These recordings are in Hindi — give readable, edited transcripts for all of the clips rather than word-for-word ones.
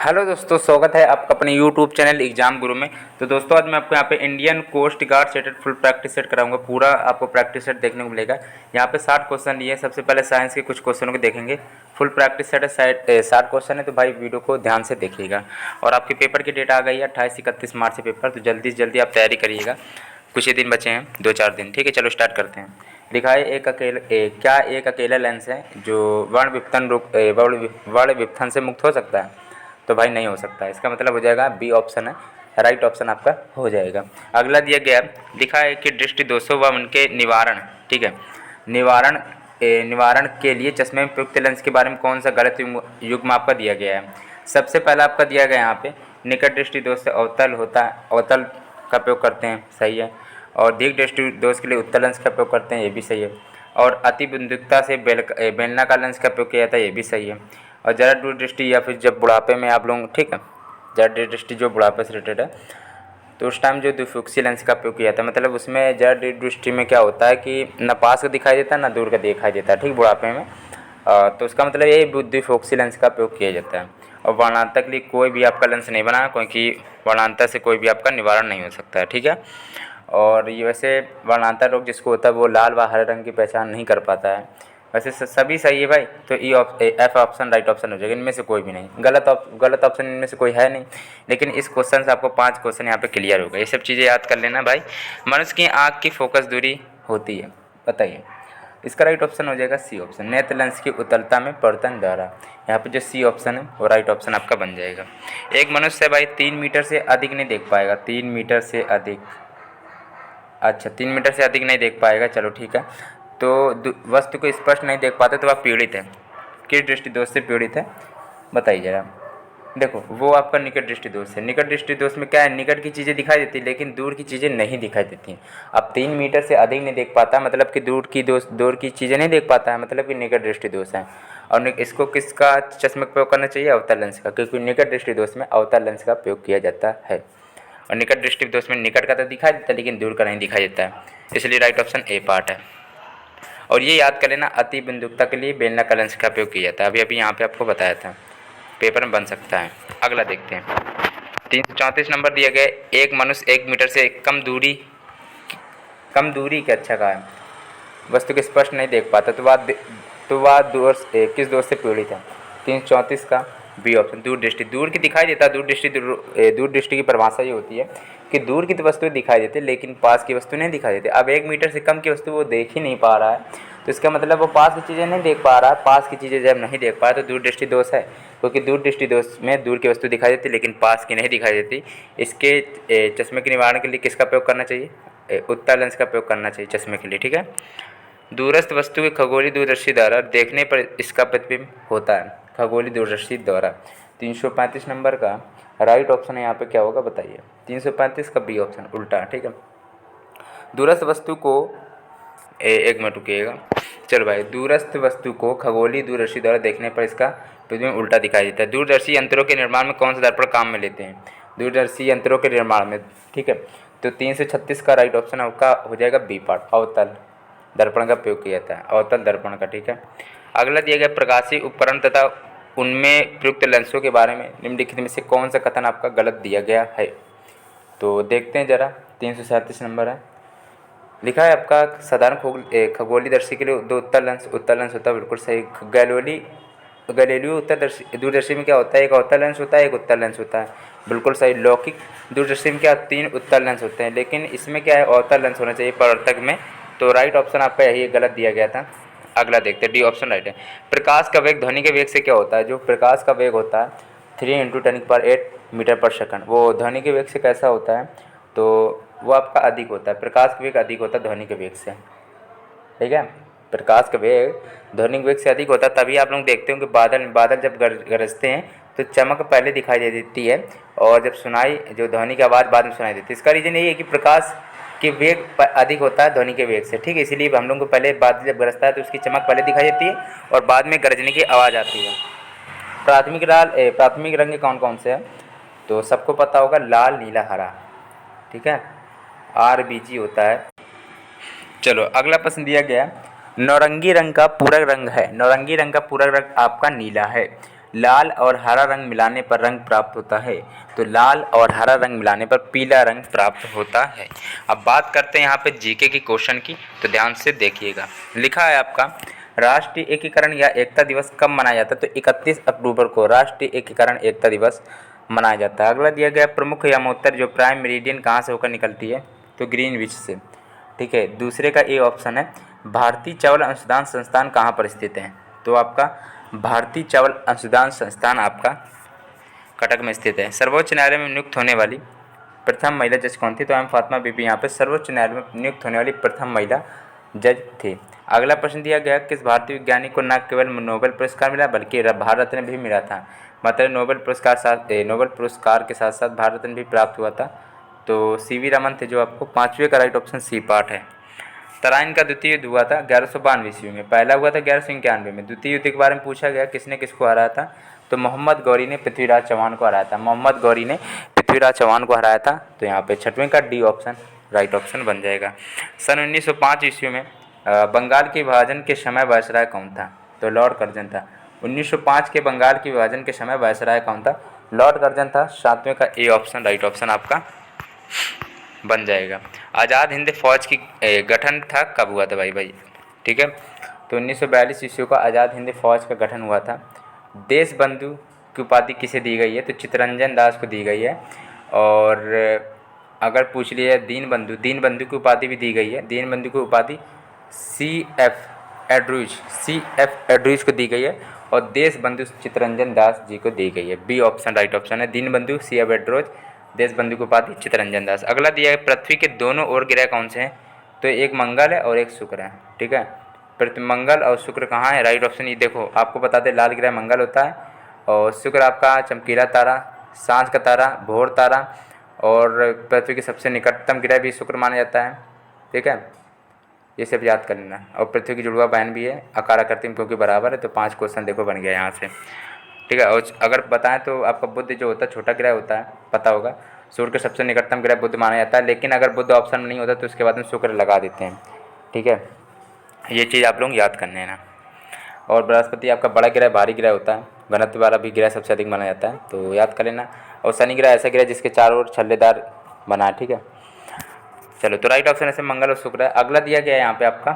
हेलो दोस्तों, स्वागत है आपका अपने यूट्यूब चैनल एग्जाम गुरु में। तो दोस्तों आज मैं आपको यहाँ पे Indian coast guard seated full practice set कराऊंगा। पूरा आपको प्रैक्टिस सेट देखने को मिलेगा। यहाँ पे 60 क्वेश्चन लिए। सबसे पहले साइंस के कुछ क्वेश्चनों को देखेंगे। फुल प्रैक्टिस सेट है, 60 क्वेश्चन है, तो भाई वीडियो को ध्यान से देखिएगा। और आपके पेपर की डेट आ गई है 28-31 मार्च से पेपर, तो जल्दी से जल्दी आप तैयारी करिएगा। कुछ ही दिन बचे हैं, 2-4 दिन। ठीक है, चलो स्टार्ट करते हैं। दिखाए क्या एक अकेला लेंस है जो वर्ण विपथन से मुक्त हो सकता है? तो भाई नहीं हो सकता। इसका मतलब हो जाएगा बी ऑप्शन है, राइट ऑप्शन आपका हो जाएगा। अगला दिया गया लिखा है कि दृष्टि दोषों व उनके निवारण, ठीक है, निवारण के लिए चश्मे में प्रयुक्त लेंस के बारे में कौन सा गलत युग्म आपका दिया गया है? सबसे पहला आपका दिया गया यहाँ पे निकट दृष्टि दोष से अवतल होता है, अवतल का प्रयोग करते हैं, सही है। और दीर्घ दृष्टि दोष के लिए उत्तल लेंस का प्रयोग करते हैं, ये भी सही है। और अति बिंदुकता से बेलनाकार लेंस का प्रयोग किया जाता है, ये भी सही है। और ज़रा दूर दृष्टि या फिर जब बुढ़ापे में आप लोग, ठीक है, ज़रा दूर दृष्टि जो बुढ़ापे से रिलेटेड है, तो उस टाइम जो द्विफोक्सी लेंस का उपयोग किया था, मतलब उसमें ज़रा दूर दृष्टि में क्या होता है कि ना पास का दिखाई देता है ना दूर का दिखाई देता है, ठीक, बुढ़ापे में। तो उसका मतलब ये द्विफोक्सी लेंस का उपयोग किया जाता है। और वर्णांतर के लिए कोई भी आपका लेंस नहीं बना, क्योंकि वर्णांतर से कोई भी आपका निवारण नहीं हो सकता है, ठीक है। और ये वैसे वर्णांतर रोग जिसको होता है वो लाल व हरे रंग की पहचान नहीं कर पाता है। वैसे सभी सही है भाई, तो एफ ऑप्शन राइट ऑप्शन हो जाएगा। इनमें से कोई भी नहीं, गलत ऑप्शन इनमें से कोई है नहीं। लेकिन इस क्वेश्चन से आपको 5 क्वेश्चन यहाँ पे क्लियर होगा। ये सब चीज़ें याद कर लेना भाई। मनुष्य की आँख की फोकस दूरी होती है, बताइए। इसका राइट ऑप्शन हो जाएगा सी ऑप्शन, नेत्र लेंस की उत्तलता में परिवर्तन द्वारा। यहाँ पे जो सी ऑप्शन है वो राइट ऑप्शन आपका बन जाएगा। एक मनुष्य भाई 3 मीटर से अधिक नहीं देख पाएगा, 3 मीटर से अधिक, अच्छा 3 मीटर से अधिक नहीं देख पाएगा, चलो ठीक है। तो वस्तु को स्पष्ट नहीं देख पाते तो वह पीड़ित है। किस दृष्टि दोष से पीड़ित है, बताइए जरा। देखो वो आपका निकट दृष्टि दोष है। निकट दृष्टि दोष में क्या है, निकट की चीज़ें दिखाई देती है लेकिन दूर की चीज़ें नहीं दिखाई देती। अब 3 मीटर से अधिक नहीं देख पाता मतलब कि दूर की चीज़ें नहीं देख पाता है, मतलब कि निकट दृष्टि दोष है। और इसको किसका चश्मे का प्रयोग करना चाहिए, अवतल लेंस का, क्योंकि निकट दृष्टि दोष में अवतल लेंस का प्रयोग किया जाता है। और निकट दृष्टि दोष में निकट का तो दिखाई देता है लेकिन दूर का नहीं दिखाई देता है, इसलिए राइट ऑप्शन ए पार्ट है। और ये याद कर लेना, अति बिंदुकता के लिए बेलनाकार लेंस का प्रयोग किया जाता है। अभी यहाँ पे आपको बताया था, पेपर में बन सकता है। अगला देखते हैं, 334 नंबर दिया गया, एक मनुष्य 1 मीटर से कम दूरी के, अच्छा कहा है, वस्तु को स्पष्ट नहीं देख पाता तो वह किस दोष से पीड़ित है? 334 का बी ऑप्शन, दूर दृष्टि। दूर की दिखाई देता है, दूर दृष्टि की परिभाषा ये होती है कि दूर की तो वस्तु दिखाई देती है लेकिन पास की वस्तु नहीं दिखाई देती। अब 1 मीटर से कम की वस्तु वो देख ही नहीं पा रहा है, तो इसका मतलब वो पास की चीज़ें नहीं देख पा रहा है। पास की चीज़ें जब नहीं देख पा रहा तो दूर दृष्टि दोष है, क्योंकि दूर दृष्टि दोष में दूर की वस्तु दिखाई देती लेकिन पास की नहीं दिखाई देती। इसके चश्मे के निवारण के लिए किसका प्रयोग करना चाहिए, उत्तल लेंस का प्रयोग करना चाहिए चश्मे के लिए, ठीक है। दूरस्थ वस्तु के खगोलीय दूरदर्शी द्वारा देखने पर इसका प्रतिबिंब होता है, खगोलीय दूरदर्शी द्वारा। 335 नंबर का राइट ऑप्शन यहाँ पे क्या होगा, बताइए। 335 का बी ऑप्शन उल्टा, ठीक है। दूरस्थ वस्तु को एक मिनट रुकिएगा, चलो भाई, दूरस्थ वस्तु को खगोलीय दूरदर्शी द्वारा देखने पर इसका प्रतिबिंब उल्टा दिखाई देता है। दूरदर्शी यंत्रों के निर्माण में कौन सा दर्पण काम में लेते हैं? दूरदर्शी यंत्रों के निर्माण में, ठीक है। तो 336 का राइट ऑप्शन आपका हो जाएगा बी पार्ट, अवतल दर्पण का प्रयोग किया जाता है, अवतल दर्पण का, ठीक है। अगला दिया गया, प्रकाशीय उपकरण तथा उनमें प्रयुक्त लेंसों के बारे में निम्नलिखित में से कौन सा कथन आपका गलत दिया गया है? तो देखते हैं जरा, 337 नंबर है, लिखा है आपका साधारण खगोलीयदर्शी के लिए 2 उत्तल लेंस होता है, बिल्कुल सही। गैलीलियो दूरदर्शी में क्या होता है, एक अवतल लेंस होता है, एक उत्तल लेंस होता है, बिल्कुल सही। लौकिक दूरदर्शी में क्या 3 उत्तल लेंस होते हैं, लेकिन इसमें क्या है, अवतल लेंस होना चाहिए परावर्तक में, तो राइट ऑप्शन आपका यही गलत दिया गया था। अगला देखते हैं, डी ऑप्शन राइट है। प्रकाश का वेग ध्वनि के वेग से क्या होता है? जो प्रकाश का वेग होता है 3 × 10⁸ मीटर पर सेकंड, वो ध्वनि के वेग से कैसा होता है, तो वो आपका अधिक होता है, प्रकाश का वेग अधिक होता है ध्वनि के वेग से, ठीक है। प्रकाश का वेग ध्वनि के वेग से अधिक होता है, तभी आप लोग देखते हो कि बादल जब गरजते हैं तो चमक पहले दिखाई दे देती है और जब जो ध्वनि की आवाज़ बाद में सुनाई देती है। इसका रीज़न यही है कि प्रकाश के वेग अधिक होता है ध्वनि के वेग से, ठीक है। इसीलिए हम लोग को पहले बादल जब गरजता है तो उसकी चमक पहले दिखाई देती है और बाद में गरजने की आवाज़ आती है। प्राथमिक रंग कौन कौन से हैं? तो सबको पता होगा, लाल, नीला, हरा, ठीक है, RBG होता है। चलो अगला प्रश्न दिया गया, नौरंगी रंग का पूरक रंग है, नौरंगी रंग का पूरक रंग आपका नीला है। लाल और हरा रंग मिलाने पर रंग प्राप्त होता है, तो लाल और हरा रंग मिलाने पर पीला रंग प्राप्त होता है। अब बात करते हैं यहाँ पे जीके की क्वेश्चन की, तो ध्यान से देखिएगा। लिखा है आपका, राष्ट्रीय एकीकरण या एकता दिवस कब मनाया जाता है, तो 31 अक्टूबर को राष्ट्रीय एकीकरण एकता दिवस मनाया जाता है। अगला दिया गया, प्रमुख यमोत्तर जो प्राइम मेरिडियन कहाँ से होकर निकलती है, तो ग्रीनविच से। ठीक है, दूसरे का ए ऑप्शन है, भारतीय चावल अनुसंधान संस्थान कहाँ पर स्थित है, तो आपका भारतीय चावल अनुसंधान संस्थान आपका कटक में स्थित है। सर्वोच्च न्यायालय में नियुक्त होने वाली प्रथम महिला जज कौन थी, तो एम फातिमा बीबी यहाँ पे सर्वोच्च न्यायालय में नियुक्त होने वाली प्रथम महिला जज थी। अगला प्रश्न दिया गया, किस भारतीय वैज्ञानिक को न केवल नोबेल पुरस्कार मिला बल्कि भारत रत्न भी मिला था, मतलब नोबेल पुरस्कार के साथ साथ भारत रत्न भी प्राप्त हुआ था, तो सीवी रमन थे, जो आपको 5वें का राइट ऑप्शन सी पार्ट है। तराइन का द्वितीय युद्ध हुआ था 1192 ईस्वी में, पहला हुआ था 1191 में। द्वितीय युद्ध के बारे में पूछा गया, किसने किसको हराया था, तो मोहम्मद गौरी ने पृथ्वीराज चौहान को हराया था। मोहम्मद गौरी ने पृथ्वीराज चौहान को हराया था, तो यहाँ पे 6वें का डी ऑप्शन राइट ऑप्शन बन जाएगा। सन 1905 ईस्वी में बंगाल के विभाजन के समय वायसराय कौन था, तो लॉर्ड कर्जन था। 1905 के बंगाल के विभाजन के समय वायसराय कौन था, लॉर्ड कर्जन था। 7वें का ए ऑप्शन राइट ऑप्शन आपका बन जाएगा। आज़ाद हिंद फौज की गठन था कब हुआ था भाई, ठीक है, तो 1942 ईस्वी को आज़ाद हिंद फौज का गठन हुआ था। देश बंधु की उपाधि किसे दी गई है, तो चित्तरंजन दास को दी गई है। और अगर पूछ लिया दीन बंधु की उपाधि भी दी गई है। दीन बंधु की उपाधि C.F. एड्रूज को दी गई है, और देश बंधु चित्तरंजन दास जी को दी गई है। बी ऑप्शन राइट ऑप्शन है, दीन बंधु C.F. एड्रूज, देश बंधु की उपाधि चित्तरंजन दास। अगला दिया है, पृथ्वी के दोनों ओर ग्रह कौन से हैं, तो एक मंगल है और एक शुक्र है। ठीक है, पृथ्वी मंगल और शुक्र कहाँ है, राइट ऑप्शन ये देखो, आपको बता दें लाल ग्रह मंगल होता है, और शुक्र आपका चमकीला तारा, सांझ का तारा, भोर तारा, और पृथ्वी के सबसे निकटतम ग्रह भी शुक्र माना जाता है। ठीक है, ये सब याद कर लेना। और पृथ्वी की जुड़वा बहन भी है, आकार आकृति में क्योंकि बराबर है, तो 5 क्वेश्चन देखो बन गया यहाँ से। ठीक है, और अगर बताएं तो आपका बुध जो होता है छोटा ग्रह होता है, पता होगा, सूर्य के सबसे निकटतम ग्रह बुध माना जाता है, लेकिन अगर बुध ऑप्शन में नहीं होता तो उसके बाद में शुक्र लगा देते हैं। ठीक है, ये चीज़ आप लोग याद करने हैं ना। और बृहस्पति आपका बड़ा ग्रह, भारी ग्रह होता है, घनत्व वाला भी ग्रह सबसे अधिक माना जाता है, तो याद कर लेना। और शनि ग्रह ऐसा ग्रह जिसके चारों ओर छल्लेदार बना है। ठीक है, चलो, तो राइट ऑप्शन ऐसे मंगल और शुक्र है। अगला दिया गया है यहाँ पे आपका,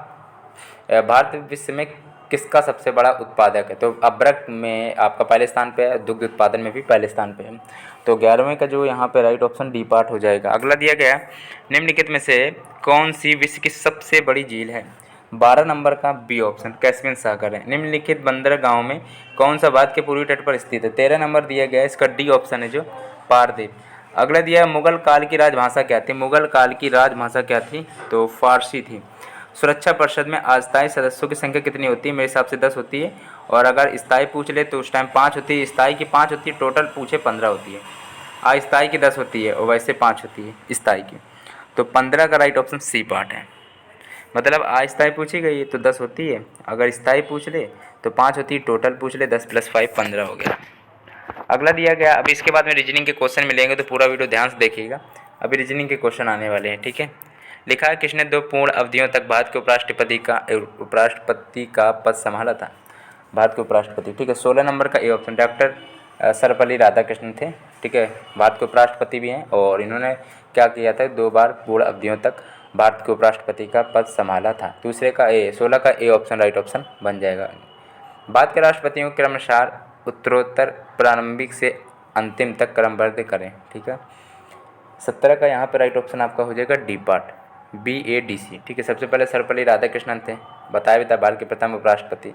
भारत विश्व में किसका सबसे बड़ा उत्पादक है, तो अब्रक में आपका पहले स्थान पे है, दुग्ध उत्पादन में भी पहले स्थान पे है, तो 11वें का जो यहाँ पे राइट ऑप्शन डी पार्ट हो जाएगा। अगला दिया गया है, निम्नलिखित में से कौन सी विश्व की सबसे बड़ी झील है, 12 नंबर का बी ऑप्शन कैस्पियन सागर है। निम्नलिखित बंदरगाहों में कौन सा भारत के पूर्वी तट पर स्थित है, 13 नंबर दिया गया है, इसका डी ऑप्शन है जो पारदीप। अगला दिया है, मुगल काल की राजभाषा क्या थी, मुगल काल की राजभाषा क्या थी, तो फारसी थी। सुरक्षा परिषद में अस्थायी सदस्यों की संख्या कितनी होती है, मेरे हिसाब से 10 होती है, और अगर स्थायी पूछ ले तो उस टाइम 5 होती है, स्थायी की 5 होती है, टोटल पूछे 15 होती है। अस्थायी की 10 होती है और वैसे 5 होती है स्थायी की, तो 15 का राइट ऑप्शन सी पार्ट है। मतलब अस्थायी पूछी गई है तो 10 होती है, अगर स्थायी पूछ ले तो 5 होती है, टोटल पूछ ले 10 + 5 15 हो गया। अगला दिया गया, अभी इसके बाद में रीजनिंग के क्वेश्चन मिलेंगे, तो पूरा वीडियो ध्यान से देखिएगा, अभी रीजनिंग के क्वेश्चन आने वाले हैं। ठीक है, लिखा है, किसने 2 पूर्ण अवधियों तक भारत के उपराष्ट्रपति का पद संभाला था, भारत के उपराष्ट्रपति। ठीक है, 16 नंबर का A option doctor Sarvepalli Radhakrishnan थे। ठीक है, भारत के उपराष्ट्रपति भी हैं, और इन्होंने क्या किया था, 2 बार पूर्ण अवधियों तक भारत के उपराष्ट्रपति का पद संभाला था। दूसरे का 16 का ए ऑप्शन राइट ऑप्शन बन जाएगा। भारत के राष्ट्रपतियों के क्रमानुसार उत्तरोत्तर प्रारंभिक से अंतिम तक क्रमबद्ध करें। ठीक है, 17 का यहाँ पे राइट ऑप्शन आपका हो जाएगा डी पार्ट, BADC। ठीक है, सबसे पहले सर्वपल्ली राधाकृष्णन थे, बताया भी था, भारत के प्रथम उपराष्ट्रपति।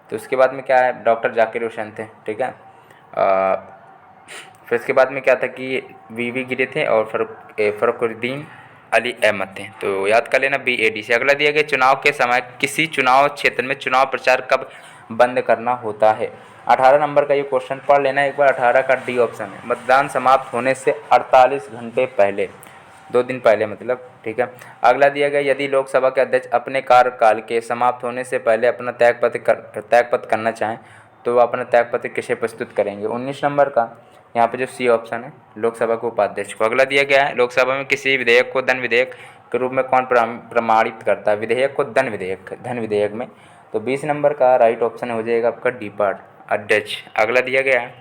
तो उसके बाद में क्या है, डॉक्टर जाकिर हुसैन थे। ठीक है, फिर इसके बाद में क्या था कि VV गिरी थे, और फरुखुद्दीन अली अहमद थे, तो याद कर लेना BADC। अगला दिया गया, चुनाव के समय किसी चुनाव क्षेत्र में चुनाव प्रचार कब बंद करना होता है, 18 नंबर का ये क्वेश्चन पढ़ लेना एक बार। 18 का डी ऑप्शन है, मतदान समाप्त होने से 48 घंटे पहले, 2 दिन पहले मतलब। ठीक है, अगला दिया गया, यदि लोकसभा के अध्यक्ष अपने कार्यकाल के समाप्त होने से पहले अपना त्यागपत्र करना चाहें तो वो अपना त्यागपत्र किसे प्रस्तुत करेंगे, 19 नंबर का यहाँ पे जो सी ऑप्शन है, लोकसभा के उपाध्यक्ष को। अगला दिया गया है, लोकसभा में किसी विधेयक को धन विधेयक के रूप में कौन प्रमाणित करता है, विधेयक को धन विधेयक में, तो 20 नंबर का राइट ऑप्शन हो जाएगा आपका डी पार्ट, डच। अगला दिया गया है,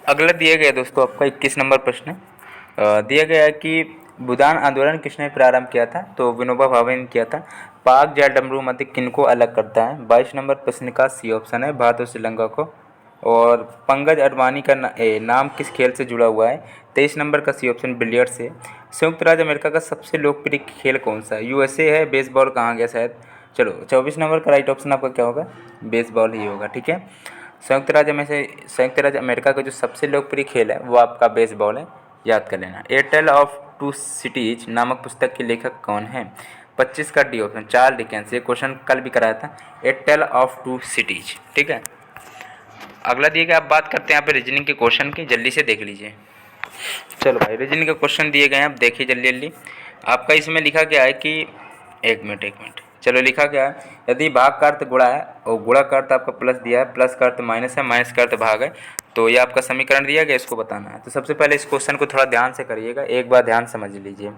अगला दिया गया दोस्तों आपका 21 नंबर प्रश्न दिया गया है कि भूदान आंदोलन किसने प्रारंभ किया था? तो विनोबा भावे ने किया था। पाक या डमरू मध्य किनको अलग करता है? 22 नंबर प्रश्न का सी ऑप्शन है, भारत और श्रीलंका को। और पंकज अडवाणी का नाम किस खेल से जुड़ा हुआ है? 23 नंबर का सी ऑप्शन बिलियर्ड से। संयुक्त राज्य अमेरिका का सबसे लोकप्रिय खेल कौन सा है? यूएसए है, बेसबॉल कहाँ गया शायद। चलो 24 नंबर का राइट ऑप्शन आपका क्या होगा? बेसबॉल ही होगा, ठीक है। संयुक्त राज्य अमेरिका का जो सबसे लोकप्रिय खेल है वो आपका बेसबॉल है, याद कर लेना। ए टेल ऑफ टू सिटीज नामक पुस्तक के लेखक कौन है? 25 का डी ऑप्शन, चार्ल्स डिकेंस। ये क्वेश्चन कल भी कराया था, ए टेल ऑफ टू सिटीज, ठीक है। अगला दिए गया, आप बात करते हैं यहाँ पे रीजनिंग के क्वेश्चन की, जल्दी से देख लीजिए। चलो भाई रीजनिंग के क्वेश्चन दिए गए हैं, आप देखिए जल्दी जल्दी। आपका इसमें लिखा गया है कि एक मिनट, चलो लिखा गया है यदि भाग का अर्थ गुणा है और गुणा का अर्थ आपका प्लस दिया है, प्लस का अर्थ माइनस है, माइनस का अर्थ भाग है, तो ये आपका समीकरण दिया गया, इसको बताना है। तो सबसे पहले इस क्वेश्चन को थोड़ा ध्यान से करिएगा, एक बार ध्यान समझ लीजिए।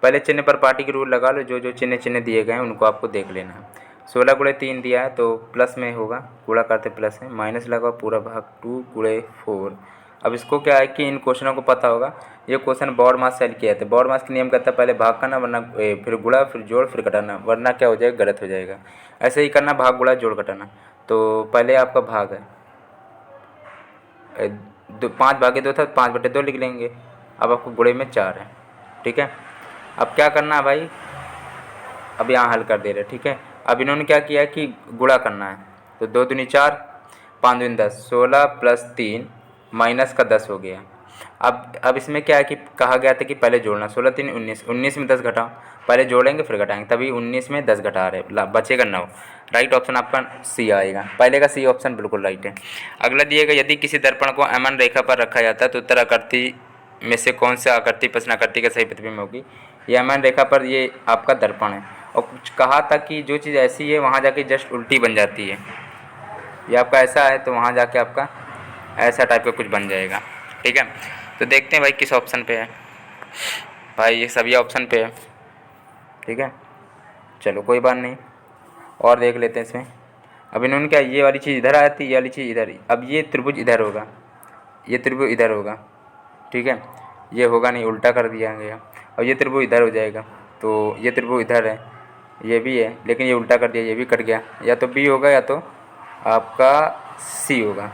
पहले चिन्ह पर पार्टी के रूल लगा लो, जो जो चिन्ह दिए गए हैं उनको आपको देख लेना है। 16 गुणे 3 दिया है तो प्लस में होगा, गुणा करते प्लस है, माइनस लगा पूरा भाग 2 गुणे 4। अब इसको क्या है कि इन क्वेश्चनों को पता होगा, ये क्वेश्चन बॉड मास से हल किया था। बॉड मास के नियम कहता है पहले भाग करना, वरना फिर गुणा, फिर जोड़, फिर घटाना, वरना क्या हो जाएगा, गलत हो जाएगा। ऐसे ही करना, भाग गुणा जोड़ घटाना। तो पहले आपका भाग है 5 भागे 2 था, 5/2 लिख लेंगे। अब आपको गुणे में 4 है, ठीक है। अब क्या करना है भाई, अब यहाँ हल कर दे रहे, ठीक है। अब इन्होंने क्या किया कि गुणा करना है, तो 2 दूनी 4, 5 दूनी 10, 16 प्लस 3 माइनस का 10 हो गया। अब इसमें क्या है कि कहा गया था कि पहले जोड़ना, 16 3 19, 19 में 10 घटाओ, पहले जोड़ेंगे फिर घटाएंगे, तभी 19 में 10 घटा रहे, बचेगा 9। राइट ऑप्शन आपका सी आएगा, पहले का सी ऑप्शन बिल्कुल राइट है। अगला दिएगा, यदि किसी दर्पण को एमन रेखा पर रखा जाता है तो उत्तर आकृति में से कौन सा आकृति प्रश्न आकृति का सही प्रतिबिंब होगी? ये एमन रेखा पर ये आपका दर्पण है, और कुछ कहा था कि जो चीज़ ऐसी है वहाँ जाके जस्ट उल्टी बन जाती है। ये आपका ऐसा है तो वहाँ जाके आपका ऐसा टाइप का कुछ बन जाएगा, ठीक है। तो देखते हैं भाई किस ऑप्शन पे है। भाई ये सभी ऑप्शन पे है, ठीक है। चलो कोई बात नहीं, और देख लेते हैं इसमें। अब इन्होंने क्या, ये वाली चीज़ इधर आती, ये वाली चीज़ इधर, अब ये त्रिभुज इधर होगा, ये त्रिभुज इधर होगा, ठीक है। ये होगा नहीं, उल्टा कर दिया गया। और ये त्रिभुज इधर हो जाएगा, तो ये त्रिभुज इधर है, ये भी है, लेकिन ये उल्टा कर दिया, ये भी कट गया। या तो बी होगा या तो आपका सी होगा,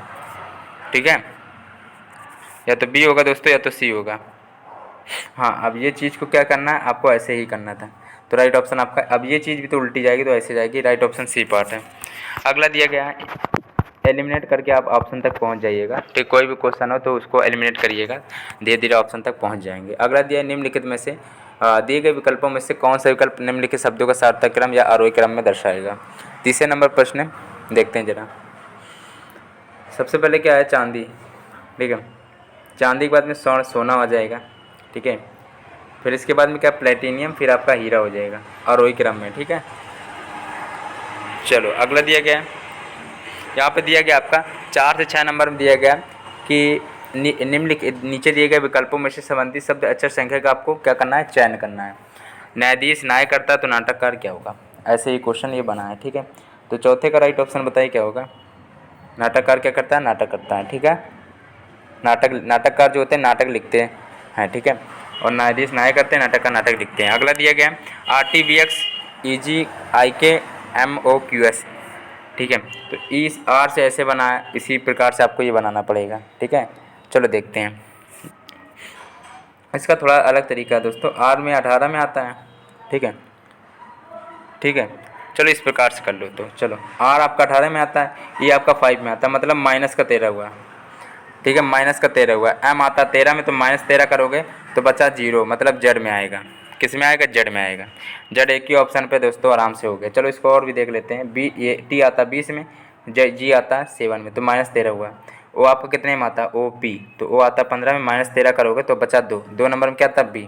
ठीक है। या तो बी होगा दोस्तों या तो सी होगा। हाँ, अब ये चीज़ को क्या करना है, आपको ऐसे ही करना था, तो राइट ऑप्शन आपका, अब ये चीज़ भी तो उल्टी जाएगी तो ऐसे जाएगी, राइट ऑप्शन सी पार्ट है। अगला दिया गया है, एलिमिनेट करके आप ऑप्शन तक पहुंच जाइएगा, ठीक। कोई भी क्वेश्चन हो तो उसको एलिमिनेट करिएगा, धीरे धीरे ऑप्शन तक पहुंच जाएंगे। अगला दिया है, निम्नलिखित में से दिए गए विकल्पों में से कौन सा विकल्प निम्नलिखित शब्दों का सार्थक क्रम या आरोही क्रम में दर्शाएगा? 30 नंबर प्रश्न देखते हैं जरा। सबसे पहले क्या है, चांदी, ठीक है। चांदी के बाद में सोना आ जाएगा, ठीक है। फिर इसके बाद में क्या, प्लेटिनियम, फिर आपका हीरा हो जाएगा आरोही क्रम में, ठीक है। चलो अगला दिया गया है, यहाँ पे दिया गया आपका 4 से 6 नंबर में दिया गया कि निम्नलिखित नीचे दिए गए विकल्पों में से संबंधित शब्द अक्षर संख्या का आपको क्या करना है, चयन करना है। न्यायाधीश न्याय करता है तो नाटककार क्या होगा? ऐसे ही क्वेश्चन ये बना है, ठीक है। तो चौथे का राइट ऑप्शन बताइए क्या होगा? नाटककार क्या करता है, नाटक करता है, ठीक है। नाटककार जो होते हैं नाटक लिखते हैं, ठीक है। और न्यायाधीश न्याय करते हैं, नाटककार नाटक लिखते हैं। अगला दिया गया RTVX EGIKMOQS, ठीक है। तो इस आर से ऐसे बना है, इसी प्रकार से आपको ये बनाना पड़ेगा, ठीक है। चलो देखते हैं, इसका थोड़ा अलग तरीका है दोस्तों। आर में 18 में आता है, ठीक है, ठीक है। चलो इस प्रकार से कर लो, तो चलो आर आपका 18 में आता है, ये आपका 5 में आता है, मतलब माइनस का 13 हुआ, ठीक है, माइनस का 13 हुआ। एम आता 13 में, तो -13 करोगे तो बचा 0, मतलब जड़ में आएगा। किस में आएगा, जड़ में आएगा। जड़ एक ही ऑप्शन पे दोस्तों आराम से हो गया। चलो इसको और भी देख लेते हैं। टी आता 20 में, जी आता 7 में, तो -13 हुआ। ओ आपका कितने में आता, OP, तो ओ आता 15 में, -13 करोगे तो बचा 2 नंबर में क्या आता, बी।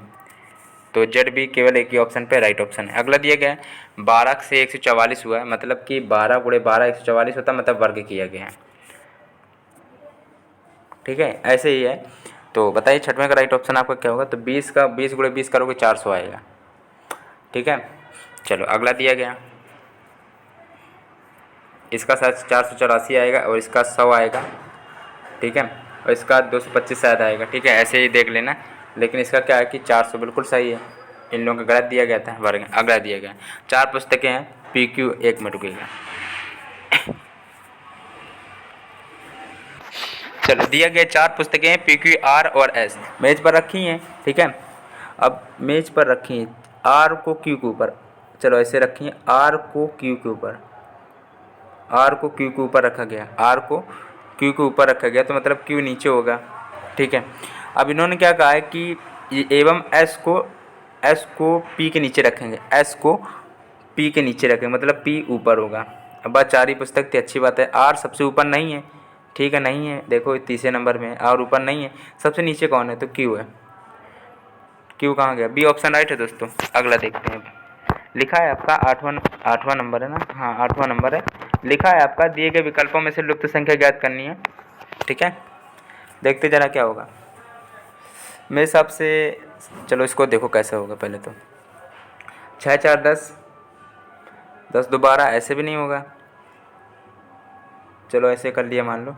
तो जेड भी केवल एक ही ऑप्शन पे राइट ऑप्शन है। अगला दिया गया है 12 से 144 हुआ है, मतलब कि 12 × 12 144 होता है, मतलब वर्ग किया गया है, ठीक है। ऐसे ही है, तो बताइए छठवें का राइट ऑप्शन आपका क्या होगा? तो 20 × 20 करोगे 400 आएगा, ठीक है। चलो अगला दिया गया, इसका शायद 484 आएगा और इसका 100 आएगा, ठीक है, और इसका 225 शायद आएगा, ठीक है, ऐसे ही देख लेना। लेकिन इसका क्या है कि 400 बिल्कुल सही है, इन लोगों का गलत दिया गया था वर्ग। अगला दिया गया 4 पुस्तकें हैं, PQ 1 में रुकेगा। चलो दिया गया 4 पुस्तकें हैं, PQ R और S मेज पर रखी हैं, ठीक है। अब मेज पर रखी हैं, R को Q के ऊपर, चलो ऐसे रखी हैं, R को Q के ऊपर, R को Q के ऊपर रखा गया, R को Q के ऊपर रखा गया, तो मतलब Q नीचे होगा, ठीक है। अब इन्होंने क्या कहा है कि एवं S को P के नीचे रखेंगे, S को P के नीचे रखेंगे, मतलब P ऊपर होगा। अब बात 4 ही पुस्तक थी, अच्छी बात है। R सबसे ऊपर नहीं है, ठीक है, नहीं है, देखो तीसरे नंबर में R ऊपर नहीं है, सबसे नीचे कौन है, तो Q है। Q कहाँ गया, B ऑप्शन राइट है दोस्तों। अगला देखते हैं, लिखा है आपका 8वां नंबर है ना, हाँ 8वां नंबर है। लिखा है आपका दिए गए विकल्पों में से लुप्त संख्या ज्ञात करनी है, ठीक है। देखते जरा क्या होगा मेरे हिसाब से। चलो इसको देखो कैसे होगा, पहले तो 6 4 10, 10 2 12, ऐसे भी नहीं होगा। चलो ऐसे कर लिया मान लो,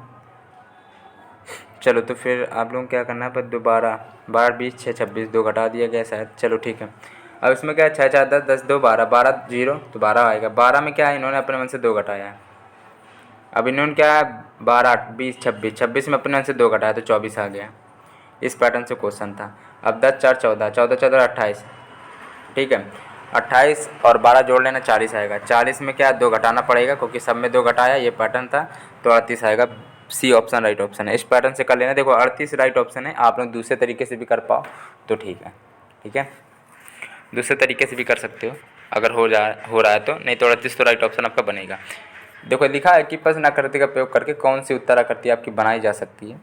चलो तो फिर आप लोगों को क्या करना है, पर 2 12 12 20 6 26, 2 घटा दिया गया शायद, चलो ठीक है। अब इसमें क्या है, 6 4 10, 10 2 12, 12 0 तो 12 आएगा। 12 में क्या है, इन्होंने अपने मन से 2 घटाया है। अब इन्होंने क्या है, 12 20 26, 26 में अपने मन से 2 घटाया तो 24 आ गया। इस पैटर्न से क्वेश्चन था। अब 10 4 14, 14 14 28, ठीक है, 28 और 12 जोड़ लेना, 40 आएगा। 40 में क्या 2 घटाना पड़ेगा, क्योंकि सब में 2 घटाया, ये पैटर्न था, तो 38 आएगा। C ऑप्शन राइट ऑप्शन है। इस पैटर्न से कर लेना, देखो 38 राइट ऑप्शन है। आप लोग दूसरे तरीके से भी कर पाओ तो ठीक है, ठीक है, दूसरे तरीके से भी कर सकते हो अगर हो रहा है तो, नहीं तो 38 तो राइट ऑप्शन आपका बनेगा। देखो लिखा है कि प्रश्न आकृति का प्रयोग करके कौन सी उत्तर आकृति आपकी बनाई जा सकती है,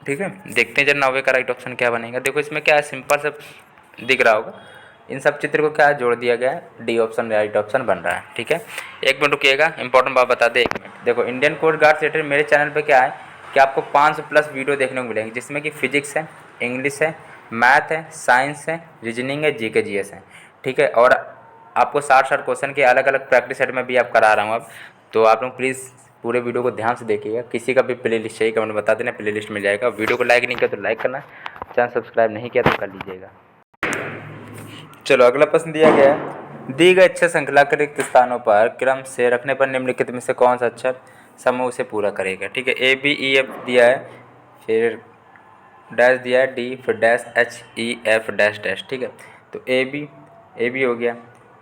ठीक है। देखते हैं जब 9वें का राइट ऑप्शन क्या बनेगा। देखो इसमें क्या है, सिंपल सा दिख रहा होगा, इन सब चित्र को क्या जोड़ दिया गया है, D ऑप्शन राइट ऑप्शन बन रहा है, ठीक है। 1 मिनट रुकिएगा, इंपॉर्टेंट बात बता दे 1 मिनट। देखो इंडियन कोस्ट गार्ड सेक्रेटरी मेरे चैनल पे क्या है कि आपको 500+ वीडियो देखने को मिलेंगे, जिसमें कि फिजिक्स है, इंग्लिश है, मैथ है, साइंस है, रीजनिंग है, GK GS है, ठीक है। और आपको 60 क्वेश्चन के अलग अलग प्रैक्टिस सेट में भी आप करा रहा हूँ अब, तो आप लोग प्लीज़ पूरे वीडियो को ध्यान से देखिएगा। किसी का भी प्ले लिस्ट चाहिए कमेंट बता देना, प्ले लिस्ट मिल जाएगा। वीडियो को लाइक नहीं किया तो लाइक करना, चैनल सब्सक्राइब नहीं किया तो कर लीजिएगा। चलो अगला प्रश्न दिया गया है, दी गई अक्षर श्रृंखला के रिक्त स्थानों पर क्रम से रखने पर निम्नलिखित में से कौन सा अक्षर समूह उसे पूरा करेगा, ठीक है। ABEF दिया है, फिर डैश दिया है D, फिर डैश HEF डैश डैश, ठीक है। तो AB हो गया,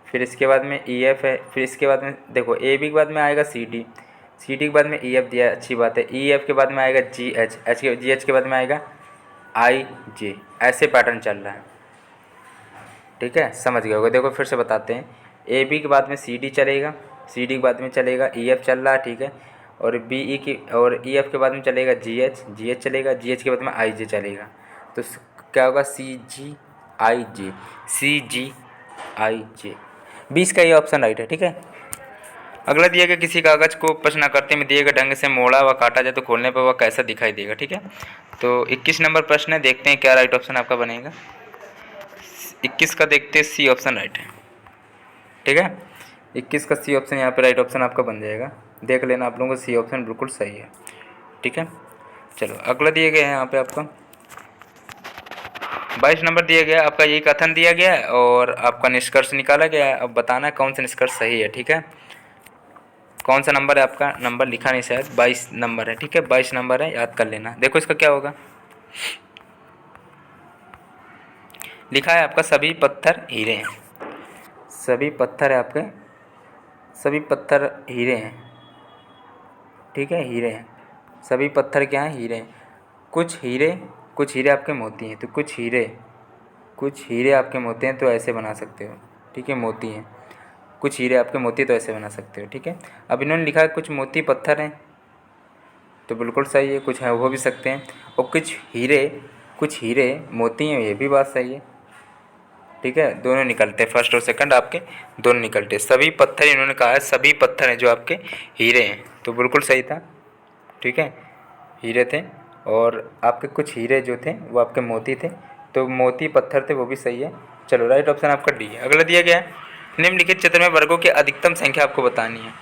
फिर इसके बाद में EF है, फिर इसके बाद में देखो AB के बाद में आएगा CD के बाद में EF दिया है, अच्छी बात है। EF के बाद में आएगा GH के बाद में आएगा IJ, ऐसे पैटर्न चल रहा है, ठीक है, समझ गए होगा। देखो फिर से बताते हैं, AB के बाद में CD चलेगा, CD के बाद में चलेगा EF चल रहा है, ठीक है, और BE की और EF के बाद में चलेगा GH चलेगा, GH के बाद में IJ चलेगा, तो क्या होगा CGIJ 20 का ये ऑप्शन राइट है, ठीक है। अगला दिया गया, किसी कागज़ को प्रश्न आकृति में दिए गए ढंग से मोड़ा व काटा जाए तो खोलने पर वह कैसा दिखाई देगा, ठीक है। तो 21 नंबर प्रश्न है, देखते हैं क्या राइट ऑप्शन आपका बनेगा। 21 का देखते हैं, C ऑप्शन राइट है, ठीक है। 21 का C ऑप्शन यहाँ पे राइट ऑप्शन आपका बन जाएगा, देख लेना आप लोगों को, C ऑप्शन बिल्कुल सही है, ठीक है। चलो अगला दिया गया है यहाँ पे आपका 22 नंबर दिया गया, आपका यही कथन दिया गया है और आपका निष्कर्ष निकाला गया है। अब बताना है कौन सा निष्कर्ष सही है, ठीक है। कौन सा नंबर है आपका, नंबर लिखा नहीं शायद, 22 नंबर है, ठीक है, 22 नंबर है, याद कर लेना। देखो इसका क्या होगा, लिखा है आपका सभी पत्थर हीरे हैं, सभी पत्थर है आपके, सभी पत्थर हीरे हैं, ठीक है, हीरे हैं, सभी पत्थर क्या हैं, हीरे हैं। कुछ हीरे आपके मोती हैं, तो कुछ हीरे आपके मोती हैं, तो ऐसे बना सकते हो, ठीक है, मोती हैं, कुछ हीरे आपके मोती तो ऐसे बना सकते हो, ठीक है। अब इन्होंने लिखा है कुछ मोती पत्थर हैं, तो बिल्कुल सही है, कुछ है हो भी सकते हैं, और कुछ हीरे मोती हैं, ये भी बात सही है, ठीक है। दोनों निकलते हैं, फर्स्ट और सेकंड आपके दोनों निकलते हैं। सभी पत्थर, इन्होंने कहा है सभी पत्थर हैं जो आपके हीरे हैं, तो बिल्कुल सही था, ठीक है, हीरे थे। और आपके कुछ हीरे जो थे वो आपके मोती थे, तो मोती पत्थर थे, वो भी सही है। चलो राइट ऑप्शन आपका D है। अगला दिया गया है, निम्नलिखित चित्र में वर्गों की अधिकतम संख्या आपको बतानी है,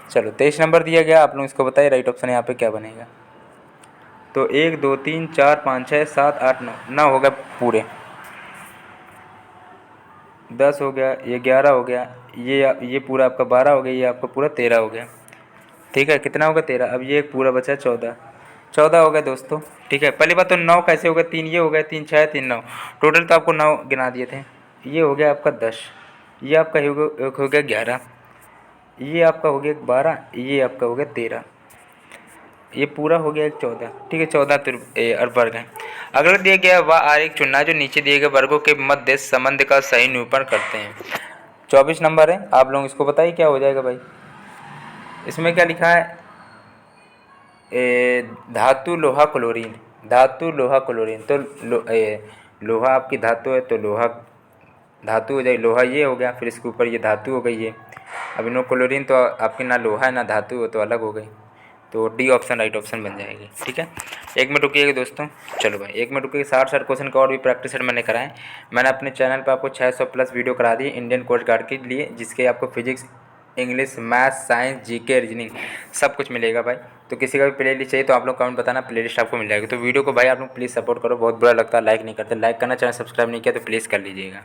चलो 23 नंबर दिया गया, आप लोग इसको बताइए राइट ऑप्शन यहाँ पे क्या बनेगा। तो 1 2 3 4 5 6 7 8 9, 9 हो गया पूरे, 10 हो गया, ये 11 हो गया, ये पूरा आपका 12 हो गया, ये आपका पूरा 13 हो गया। ठीक है, कितना होगा 13। अब ये एक पूरा बचा 14, 14 हो गया दोस्तों। ठीक है, पहली बात तो 9 कैसे हो गया, 3 ये हो गया, 3 6 3 9, टोटल तो आपको 9 गिना दिए थे। ये हो गया आपका 10, ये आपका हो गया 11, ये आपका हो गया 12, ये आपका हो गया 13, ये पूरा हो गया एक 14। ठीक है, 14 वर्ग है। अगला दिया गया वह आरेख चुनना जो नीचे दिए गए वर्गों के मध्य संबंध का सही निरूपण करते हैं। 24 नंबर है, आप लोग इसको बताइए क्या हो जाएगा भाई। इसमें क्या लिखा है, धातु लोहा क्लोरीन, धातु लोहा क्लोरीन, तो लोहा आपकी धातु है, तो लोहा धातु हो जाएगी, लोहा ये हो गया, फिर इसके ऊपर ये धातु हो गई है। अब नो क्लोरीन तो आपकी ना लोहा है ना धातु हो, तो अलग हो गई, तो डी ऑप्शन राइट ऑप्शन बन जाएगी। ठीक है, 1 मिनट रुकिएगा दोस्तों। चलो भाई 1 मिनट रुकिएगा, 60 क्वेश्चन का और भी प्रैक्टिस सेट मैंने कराए। मैंने अपने चैनल पर आपको 600 प्लस वीडियो करा दी इंडियन कोस्ट गार्ड के लिए, जिसके आपको physics, English, maths, science, GK, reasoning सब कुछ मिलेगा भाई। तो किसी का भी प्ले लिस्ट चाहिए तो आप लोग कमेंट बताना, प्ले लिस्ट आपको मिल जाएगी। तो वीडियो को भाई आप लोग प्लीज़ सपोर्ट करो, बहुत बुरा लगता है लाइक नहीं करते। लाइक करना, चैनल सब्सक्राइब नहीं किया तो प्लीज़ कर लीजिएगा।